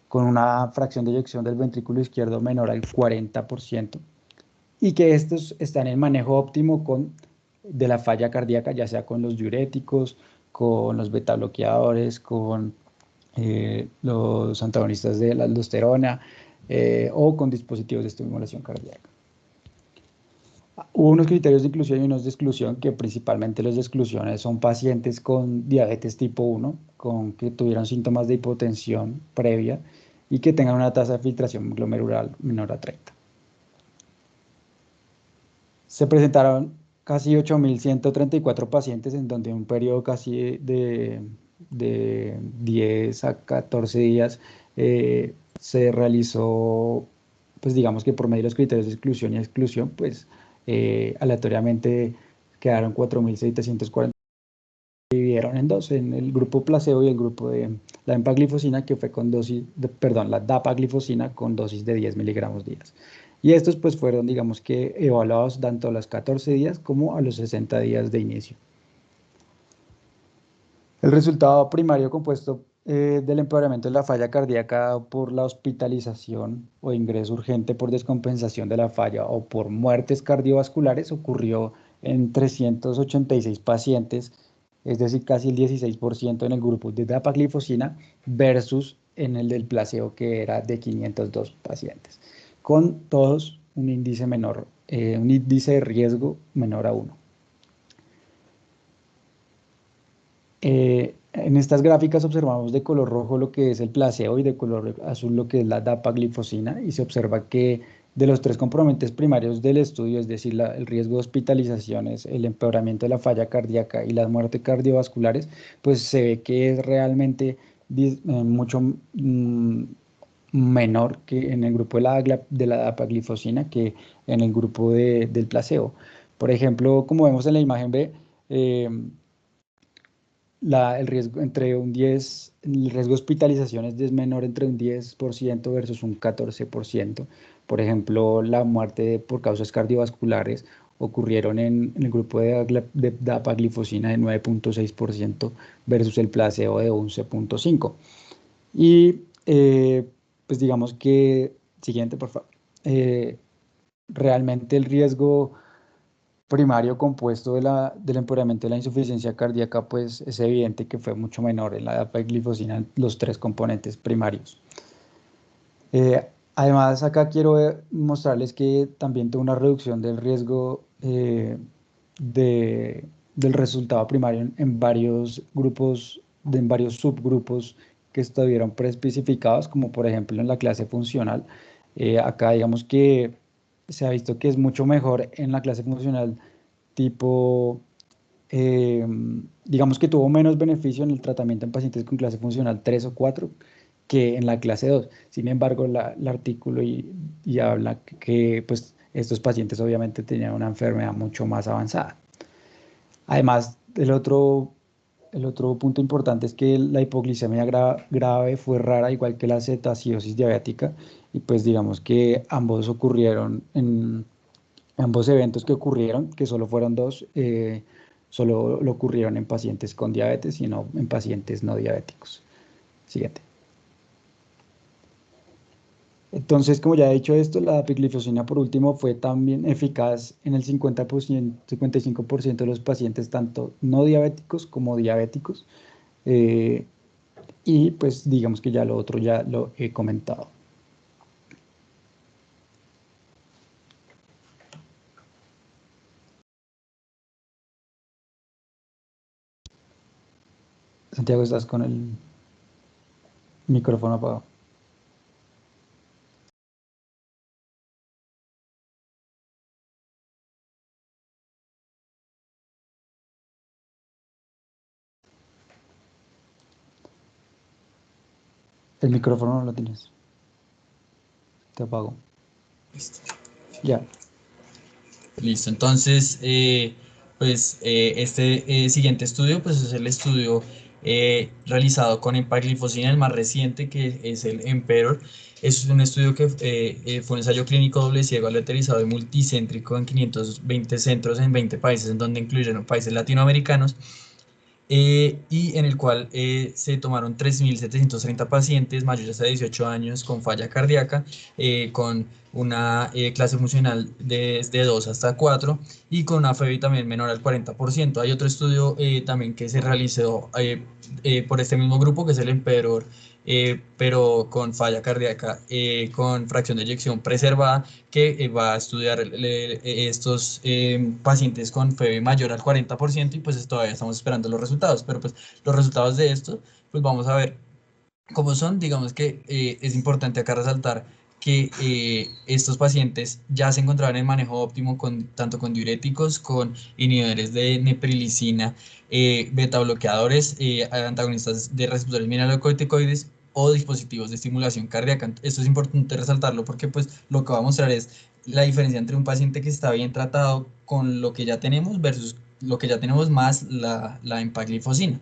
con una fracción de eyección del ventrículo izquierdo menor al 40%, y que estos están en manejo óptimo de la falla cardíaca, ya sea con los diuréticos, con los beta bloqueadores, con los antagonistas de la aldosterona o con dispositivos de estimulación cardíaca. Hubo unos criterios de inclusión y unos de exclusión, que principalmente los de exclusiones son pacientes con diabetes tipo 1, con que tuvieron síntomas de hipotensión previa y que tengan una tasa de filtración glomerular menor a 30. Se presentaron casi 8.134 pacientes, en donde un periodo casi de 10 a 14 días se realizó, pues digamos que por medio de los criterios de exclusión y exclusión, pues aleatoriamente quedaron 4.740, dividieron en dos, en el grupo placebo y el grupo de la empaglifosina, que fue con dosis, perdón, la dapaglifosina con dosis de 10 miligramos días. Y estos pues fueron, digamos que, evaluados tanto a los 14 días como a los 60 días de inicio. El resultado primario compuesto del empeoramiento de la falla cardíaca por la hospitalización o ingreso urgente por descompensación de la falla o por muertes cardiovasculares ocurrió en 386 pacientes, es decir, casi el 16% en el grupo de dapaglifosina versus en el del placebo, que era de 502 pacientes, con todos un índice menor, un índice de riesgo menor a 1. En estas gráficas observamos de color rojo lo que es el placebo y de color azul lo que es la dapaglifosina, y se observa que de los tres componentes primarios del estudio, es decir, el riesgo de hospitalizaciones, el empeoramiento de la falla cardíaca y las muertes cardiovasculares, pues se ve que es realmente mucho menor que en el grupo de la dapaglifosina que en el grupo del placebo. Por ejemplo, como vemos en la imagen B, el riesgo entre un 10, el riesgo de hospitalización es menor entre un 10% versus un 14%. Por ejemplo, la muerte por causas cardiovasculares ocurrieron en el grupo de dapaglifosina de 9.6% versus el placebo de 11.5%. Y pues digamos que, siguiente por favor, realmente el riesgo primario compuesto del empeoramiento de la insuficiencia cardíaca, pues es evidente que fue mucho menor en la dapaglifosina, en los tres componentes primarios. Además, acá quiero mostrarles que también tuvo una reducción del riesgo del resultado primario en varios grupos, en varios subgrupos que estuvieron preespecificados, como por ejemplo en la clase funcional. Acá digamos que se ha visto que es mucho mejor en la clase funcional tipo, eh, digamos que tuvo menos beneficio en el tratamiento en pacientes con clase funcional 3 o 4 que en la clase 2. Sin embargo, el artículo y habla que pues, estos pacientes obviamente tenían una enfermedad mucho más avanzada. Además, el otro punto importante es que la hipoglicemia grave fue rara, igual que la cetoacidosis diabética, y pues digamos que ambos ocurrieron en ambos eventos que ocurrieron, que solo fueron dos, solo lo ocurrieron en pacientes con diabetes y no en pacientes no diabéticos. Siguiente. Entonces, como ya he dicho esto, la dapagliflozina por último fue también eficaz en el 55% de los pacientes, tanto no diabéticos como diabéticos. eh, y pues digamos que ya lo otro ya lo he comentado. Santiago, estás con el micrófono apagado. El micrófono no lo tienes. Te apago. Listo. Ya. Listo, entonces, este siguiente estudio, pues es el estudio realizado con empaglifosina, el más reciente, que es el EMPEROR. Es un estudio que fue un ensayo clínico doble ciego, aleatorizado y multicéntrico en 520 centros en 20 países, en donde incluyeron países latinoamericanos, y en el cual se tomaron 3.730 pacientes mayores a 18 años con falla cardíaca, con una clase funcional desde 2 hasta 4 y con una FEBI también menor al 40%. Hay otro estudio también que se realizó por este mismo grupo, que es el EMPEROR pero con falla cardíaca, con fracción de eyección preservada, que va a estudiar estos pacientes con FEV mayor al 40% y pues todavía estamos esperando los resultados, pero pues los resultados de esto, pues vamos a ver cómo son. Digamos que es importante acá resaltar que estos pacientes ya se encontraban en manejo óptimo tanto con diuréticos, con inhibidores de neprilicina, beta bloqueadores, antagonistas de receptores mineralocorticoides o dispositivos de estimulación cardíaca. Esto es importante resaltarlo porque pues lo que va a mostrar es la diferencia entre un paciente que está bien tratado con lo que ya tenemos versus lo que ya tenemos más la empaglifosina.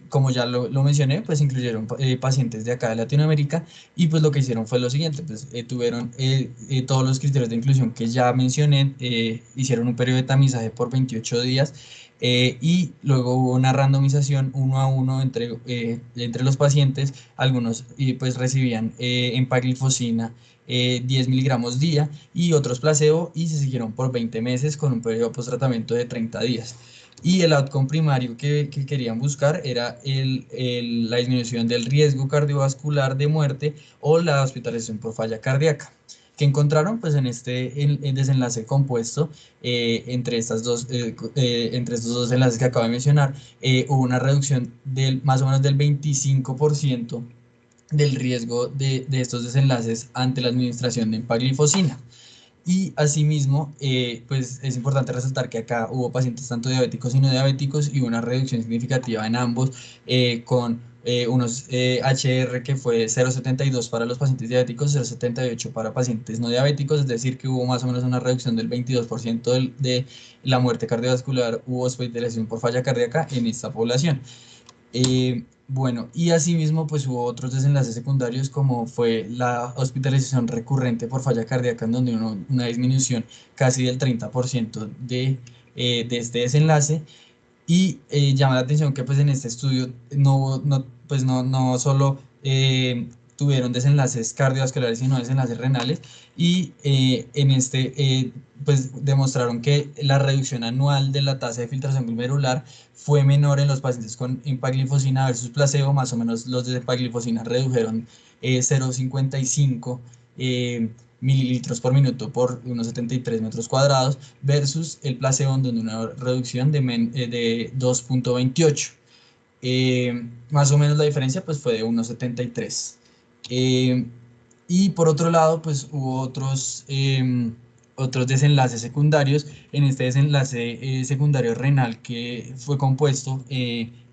Como ya lo mencioné, pues incluyeron pacientes de acá de Latinoamérica y pues lo que hicieron fue lo siguiente, pues tuvieron todos los criterios de inclusión que ya mencioné, hicieron un periodo de tamizaje por 28 días y luego hubo una randomización uno a uno entre los pacientes, algunos pues recibían empaglifosina 10 miligramos día y otros placebo y se siguieron por 20 meses con un periodo post-tratamiento de 30 días. Y el outcome primario que querían buscar era la disminución del riesgo cardiovascular de muerte o la hospitalización por falla cardíaca. Que encontraron pues en en desenlace compuesto entre estos dos enlaces que acabo de mencionar, hubo una reducción del más o menos del 25% del riesgo de estos desenlaces ante la administración de empaglifosina. Y asimismo, pues es importante resaltar que acá hubo pacientes tanto diabéticos y no diabéticos y una reducción significativa en ambos con unos HR que fue 0,72 para los pacientes diabéticos, 0,78 para pacientes no diabéticos, es decir, que hubo más o menos una reducción del 22% de la muerte cardiovascular u hospitalización por falla cardíaca en esta población. Bueno, y asimismo, pues hubo otros desenlaces secundarios como fue la hospitalización recurrente por falla cardíaca, en donde una disminución casi del 30% de este desenlace. Y llama la atención que pues en este estudio no solo tuvieron desenlaces cardiovasculares, sino desenlaces renales. Y pues demostraron que la reducción anual de la tasa de filtración glomerular fue menor en los pacientes con empaglifosina versus placebo. Más o menos los de empaglifosina redujeron 0,55 mililitros por minuto por unos 73 metros cuadrados versus el placebo donde una reducción de 2,28. Más o menos la diferencia pues fue de 1,73. Y por otro lado pues hubo otros desenlaces secundarios. En este desenlace secundario renal que fue compuesto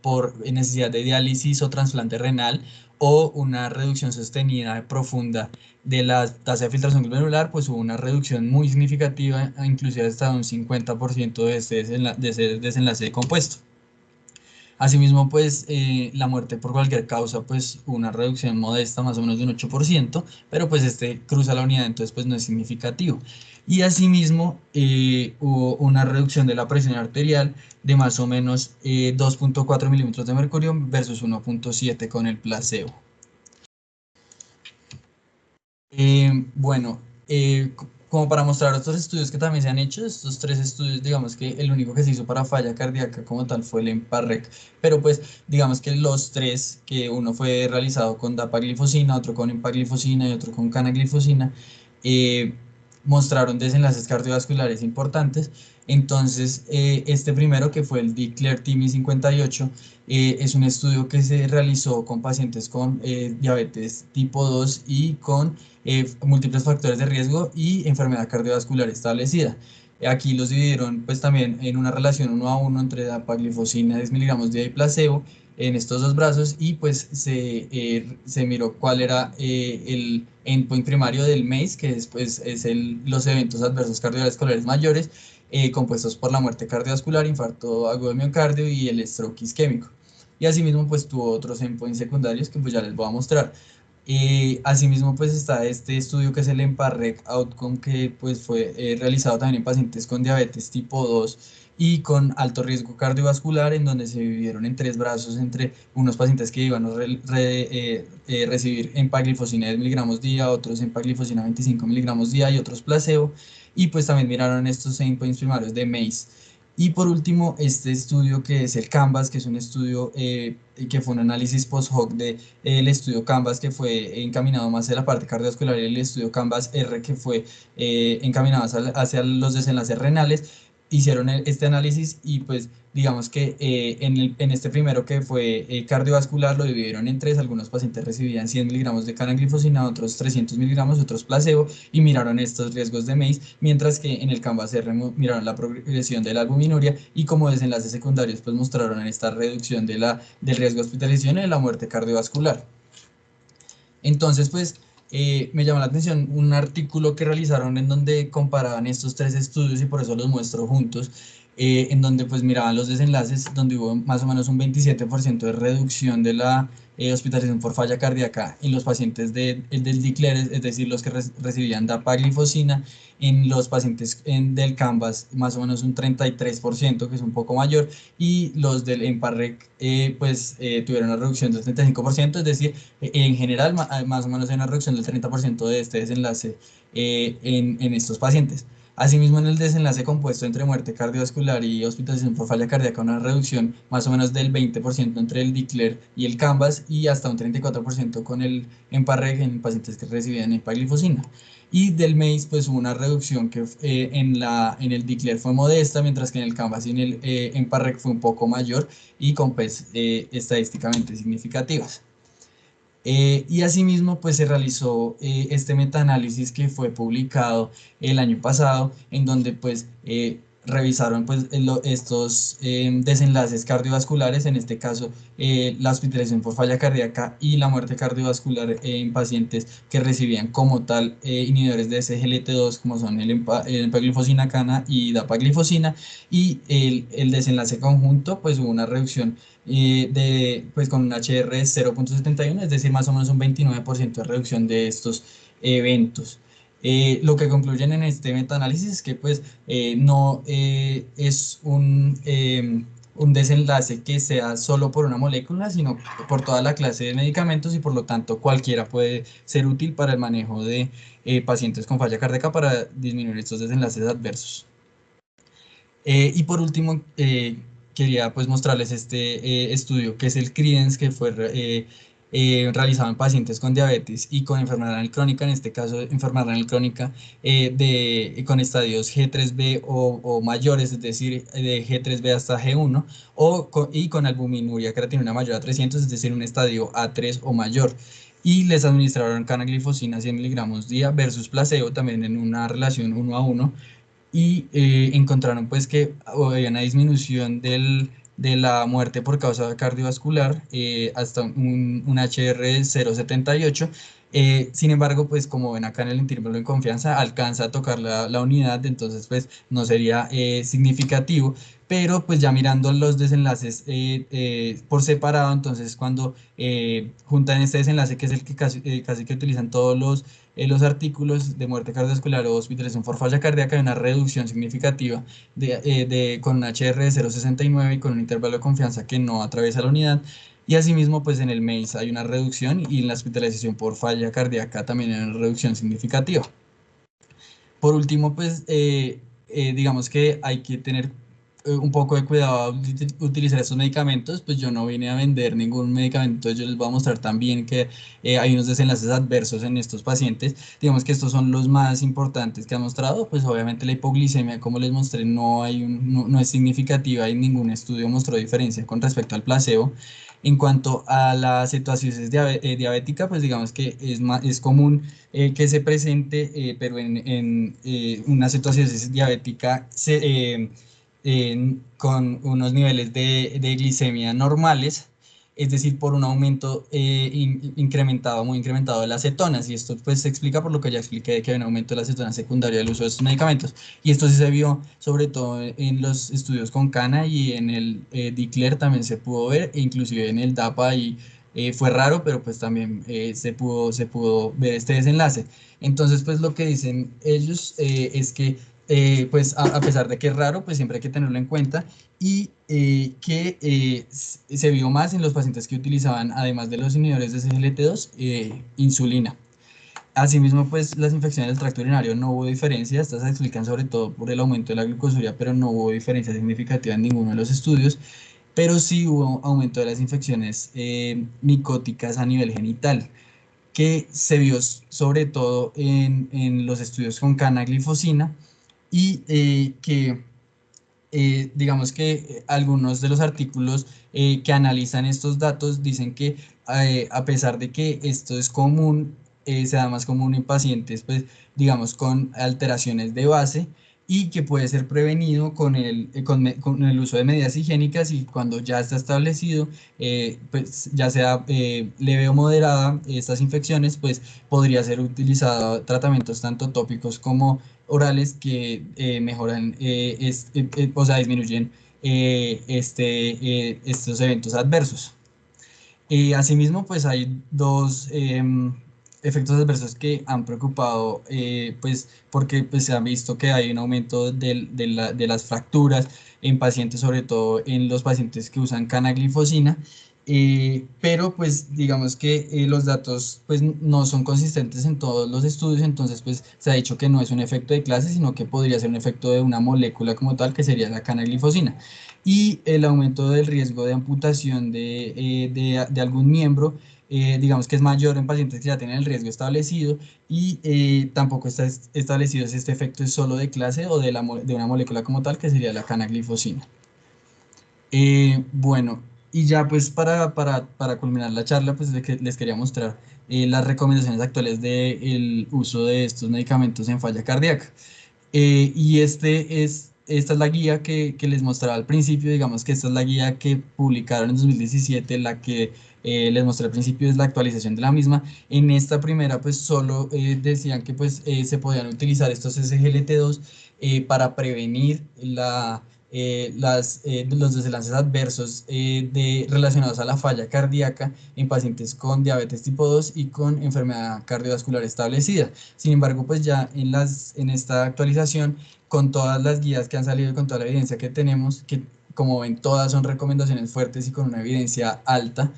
por necesidad de diálisis o trasplante renal o una reducción sostenida profunda de la tasa de filtración glomerular, pues hubo una reducción muy significativa, inclusive hasta un 50% de ese desenlace compuesto. Asimismo, pues la muerte por cualquier causa, pues una reducción modesta, más o menos de un 8%, pero pues cruza la unidad, entonces pues no es significativo. Y asimismo, hubo una reducción de la presión arterial de más o menos 2,4 milímetros de mercurio versus 1,7 con el placebo. Bueno, como para mostrar otros estudios que también se han hecho, estos tres estudios, digamos que el único que se hizo para falla cardíaca como tal fue el EMPA-REC, pero pues digamos que los tres, que uno fue realizado con dapaglifosina, otro con empaglifosina y otro con canaglifosina, eh, mostraron desenlaces cardiovasculares importantes. Entonces, este primero, que fue el DECLARE-TIMI 58, es un estudio que se realizó con pacientes con diabetes tipo 2 y con múltiples factores de riesgo y enfermedad cardiovascular establecida. Aquí los dividieron pues también en una relación uno a uno entre dapaglifosina 10 miligramos de placebo en estos dos brazos y pues se miró cuál era el endpoint primario del MACE, que después es los eventos adversos cardiovasculares mayores compuestos por la muerte cardiovascular, infarto agudo de miocardio y el stroke isquémico. Y asimismo pues tuvo otros endpoints secundarios que pues ya les voy a mostrar. Asimismo, pues está este estudio que es el EMPA-REC Outcome, que pues fue realizado también en pacientes con diabetes tipo 2 y con alto riesgo cardiovascular, en donde se dividieron en tres brazos entre unos pacientes que iban a recibir empaglifosina 10 miligramos día, otros empaglifosina 25 miligramos día y otros placebo, y pues también miraron estos endpoints primarios de MACE. Y por último, este estudio que es el Canvas, que es un estudio que fue un análisis post-hoc del estudio Canvas, que fue encaminado más hacia la parte cardiovascular, y el estudio Canvas R, que fue encaminado hacia los desenlaces renales. Hicieron este análisis y pues digamos que en este primero que fue cardiovascular lo dividieron en tres. Algunos pacientes recibían 100 miligramos de canaglifosina, otros 300 miligramos, otros placebo, y miraron estos riesgos de MACE, mientras que en el Canvas R miraron la progresión de la albuminuria, y como desenlaces secundarios pues mostraron esta reducción del riesgo de hospitalización y de la muerte cardiovascular. Entonces, pues, me llamó la atención un artículo que realizaron en donde comparaban estos tres estudios, y por eso los muestro juntos, en donde pues miraban los desenlaces, donde hubo más o menos un 27% de reducción de la hospitalización por falla cardíaca en los pacientes del DICLER, es decir, los que recibían dapaglifosina. En los pacientes del CANVAS más o menos un 33%, que es un poco mayor, y los del EMPA-REC tuvieron una reducción del 35%, es decir, en general, más o menos hay una reducción del 30% de este desenlace en estos pacientes. Asimismo, en el desenlace compuesto entre muerte cardiovascular y hospitalización por falla cardíaca, una reducción más o menos del 20% entre el DICLER y el CANVAS, y hasta un 34% con el EMPA-REG en pacientes que recibían empaglifosina. Y del MACE, pues hubo una reducción que en el DICLER fue modesta, mientras que en el CANVAS y en el EMPA-REG fue un poco mayor, y con estadísticamente significativas. Y asimismo, pues se realizó este metaanálisis que fue publicado el año pasado, en donde pues revisaron pues estos desenlaces cardiovasculares, en este caso la hospitalización por falla cardíaca y la muerte cardiovascular en pacientes que recibían como tal inhibidores de SGLT2, como son el empaglifosina cana y dapaglifosina, y el desenlace conjunto pues hubo una reducción pues con un HR de 0,71, es decir, más o menos un 29% de reducción de estos eventos. Lo que concluyen en este metaanálisis es que pues no es un desenlace que sea solo por una molécula, sino por toda la clase de medicamentos, y por lo tanto cualquiera puede ser útil para el manejo de pacientes con falla cardíaca para disminuir estos desenlaces adversos. Y por último, quería pues mostrarles este estudio que es el CRIDENCE, que fue realizado en pacientes con diabetes y con enfermedad renal crónica, en este caso enfermedad renal crónica con estadios G3B o mayores, es decir, de G3B hasta G1, y con albuminuria creatinina mayor a 300, es decir, un estadio A3 o mayor. Y les administraron canaglifosina 100 miligramos día versus placebo, también en una relación 1 a 1, y encontraron pues que había una disminución de la muerte por causa cardiovascular hasta un HR de 0,78. Sin embargo, pues como ven acá en el intervalo de confianza, alcanza a tocar la unidad, entonces pues no sería significativo. Pero pues ya mirando los desenlaces por separado, entonces cuando juntan este desenlace, que es el que casi que utilizan todos los artículos de muerte cardiovascular o hospitalización por falla cardíaca, hay una reducción significativa con un HR de 0,69 y con un intervalo de confianza que no atraviesa la unidad. Y asimismo, pues en el MACE hay una reducción, y en la hospitalización por falla cardíaca también hay una reducción significativa. Por último, pues digamos que hay que tener un poco de cuidado al utilizar estos medicamentos. Pues yo no vine a vender ningún medicamento, yo les voy a mostrar también que hay unos desenlaces adversos en estos pacientes. Digamos que estos son los más importantes que han mostrado. Pues obviamente la hipoglicemia, como les mostré, no es significativa, y ningún estudio mostró diferencia con respecto al placebo. En cuanto a la cetoacidosis diabética, pues digamos que es común que se presente, pero en una cetoacidosis diabética con unos niveles de glicemia normales, es decir, por un aumento muy incrementado de las cetonas. Y esto pues se explica por lo que ya expliqué, de que hay un aumento de la cetona secundaria del uso de estos medicamentos. Y esto sí se vio sobre todo en los estudios con Cana, y en el DICLER también se pudo ver, e inclusive en el DAPA, y fue raro, pero pues también se pudo ver este desenlace. Entonces, pues lo que dicen ellos es que pues a pesar de que es raro, pues siempre hay que tenerlo en cuenta, y que se vio más en los pacientes que utilizaban, además de los inhibidores de SGLT2, insulina. Asimismo, pues las infecciones del tracto urinario no hubo diferencia, estas se explican sobre todo por el aumento de la glucosuria, pero no hubo diferencia significativa en ninguno de los estudios, pero sí hubo aumento de las infecciones micóticas a nivel genital, que se vio sobre todo en los estudios con canaglifosina y que digamos que algunos de los artículos que analizan estos datos dicen que a pesar de que esto es común, se da más común en pacientes, pues, digamos, con alteraciones de base y que puede ser prevenido con el uso de medidas higiénicas y cuando ya está establecido, pues, ya sea leve o moderada estas infecciones, pues podría ser utilizado tratamientos tanto tópicos como orales que mejoran, o sea, disminuyen estos eventos adversos. Asimismo, pues hay dos efectos adversos que han preocupado, pues porque pues, se ha visto que hay un aumento de las fracturas en pacientes, sobre todo en los pacientes que usan canaglifosina, pero pues digamos que los datos pues no son consistentes en todos los estudios, entonces pues se ha dicho que no es un efecto de clase, sino que podría ser un efecto de una molécula como tal, que sería la canaglifosina y el aumento del riesgo de amputación de algún miembro, digamos que es mayor en pacientes que ya tienen el riesgo establecido y tampoco está establecido si este efecto es solo de clase o de una molécula como tal, que sería la canaglifosina. Bueno, y ya pues para culminar la charla, pues les quería mostrar las recomendaciones actuales del uso de estos medicamentos en falla cardíaca. Y esta es la guía que les mostraba al principio, digamos que esta es la guía que publicaron en 2017, la que les mostré al principio es la actualización de la misma. En esta primera pues solo decían que pues se podían utilizar estos SGLT2 para prevenir los desenlaces adversos relacionados a la falla cardíaca en pacientes con diabetes tipo 2 y con enfermedad cardiovascular establecida. Sin embargo, pues ya en esta actualización, con todas las guías que han salido y con toda la evidencia que tenemos, que como ven todas son recomendaciones fuertes y con una evidencia alta,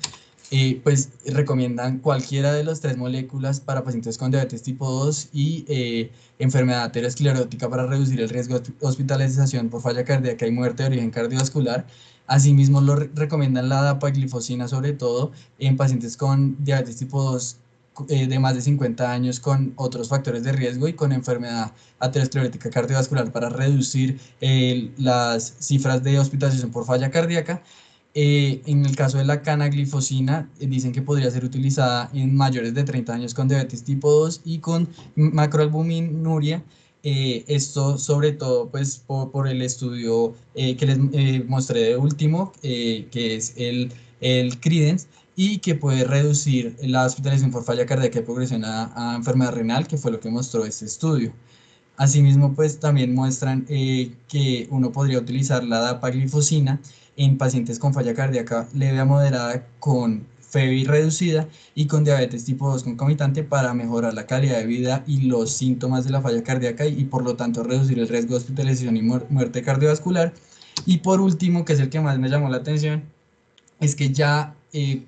pues recomiendan cualquiera de las tres moléculas para pacientes con diabetes tipo 2 y enfermedad aterosclerótica para reducir el riesgo de hospitalización por falla cardíaca y muerte de origen cardiovascular. Asimismo, recomiendan la dapaglifosina, sobre todo en pacientes con diabetes tipo 2 de más de 50 años con otros factores de riesgo y con enfermedad aterosclerótica cardiovascular para reducir las cifras de hospitalización por falla cardíaca. En el caso de la canaglifosina, dicen que podría ser utilizada en mayores de 30 años con diabetes tipo 2 y con macroalbuminuria. Esto sobre todo pues por el estudio que les mostré de último, que es el Credence, y que puede reducir la hospitalización por falla cardíaca y progresión a enfermedad renal, que fue lo que mostró este estudio. Asimismo, pues también muestran que uno podría utilizar la dapaglifosina en pacientes con falla cardíaca leve a moderada con FEBI reducida y con diabetes tipo 2 concomitante para mejorar la calidad de vida y los síntomas de la falla cardíaca y por lo tanto reducir el riesgo de hospitalización y muerte cardiovascular. Y por último, que es el que más me llamó la atención, es que ya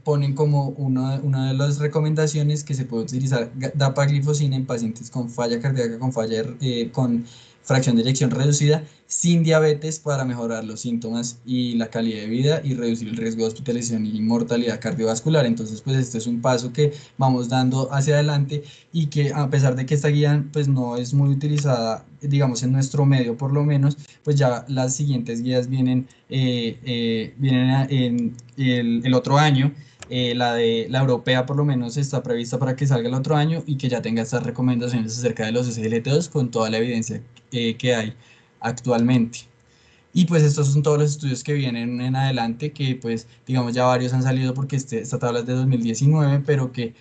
ponen como una de las recomendaciones que se puede utilizar dapaglifosina en pacientes con falla cardíaca, con fracción de eyección reducida, sin diabetes para mejorar los síntomas y la calidad de vida y reducir el riesgo de hospitalización y mortalidad cardiovascular. Entonces, pues este es un paso que vamos dando hacia adelante y que a pesar de que esta guía pues no es muy utilizada, digamos en nuestro medio por lo menos, pues ya las siguientes guías vienen en el otro año. La de la europea por lo menos está prevista para que salga el otro año y que ya tenga estas recomendaciones acerca de los SGLT2 con toda la evidencia que hay actualmente. Y pues estos son todos los estudios que vienen en adelante, que pues digamos ya varios han salido porque esta tabla es de 2019, pero que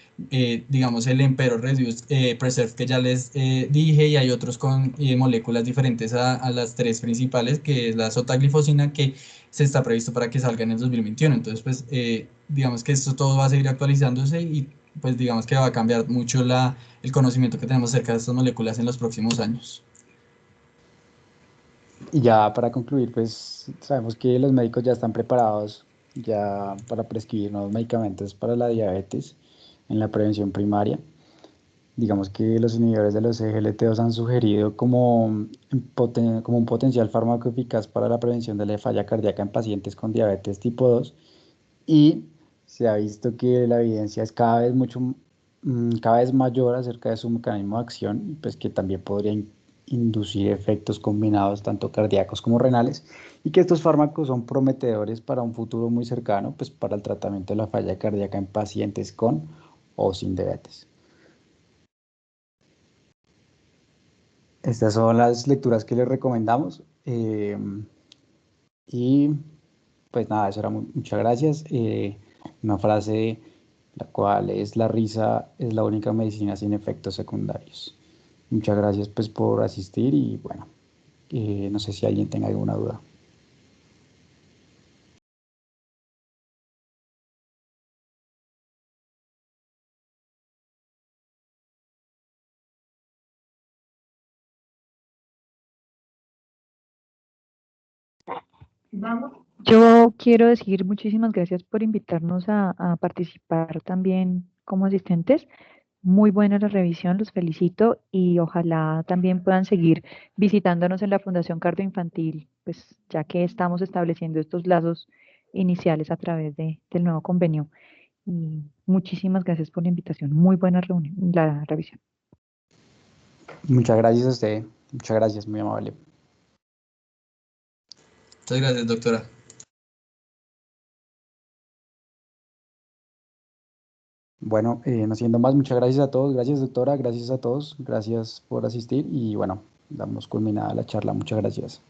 digamos el Emperor Reduced Preserve que ya les dije y hay otros con moléculas diferentes a las tres principales, que es la sotaglifosina, que se está previsto para que salga en el 2021. Entonces pues digamos que esto todo va a seguir actualizándose y pues digamos que va a cambiar mucho el conocimiento que tenemos acerca de estas moléculas en los próximos años. Y ya para concluir, pues sabemos que los médicos ya están preparados ya para prescribir nuevos medicamentos para la diabetes en la prevención primaria. digamos que los inhibidores de los SGLT2 han sugerido como un potencial fármaco eficaz para la prevención de la falla cardíaca en pacientes con diabetes tipo 2 y se ha visto que la evidencia es cada vez mayor acerca de su mecanismo de acción y pues que también podría inducir efectos combinados tanto cardíacos como renales y que estos fármacos son prometedores para un futuro muy cercano, pues para el tratamiento de la falla cardíaca en pacientes con o sin diabetes. Estas son las lecturas que les recomendamos. Y pues nada, eso era muchas gracias. Una frase la cual es: la risa es la única medicina sin efectos secundarios. Muchas gracias pues por asistir y bueno, no sé si alguien tenga alguna duda. Yo quiero decir muchísimas gracias por invitarnos a participar también como asistentes. Muy buena la revisión, los felicito y ojalá también puedan seguir visitándonos en la Fundación Cardioinfantil, pues ya que estamos estableciendo estos lazos iniciales a través del nuevo convenio. Y muchísimas gracias por la invitación. Muy buena reunión, la revisión. Muchas gracias a usted, muchas gracias, muy amable. Muchas gracias, doctora. Bueno, no siendo más, muchas gracias a todos, gracias doctora, gracias a todos, gracias por asistir y bueno, damos culminada la charla, muchas gracias.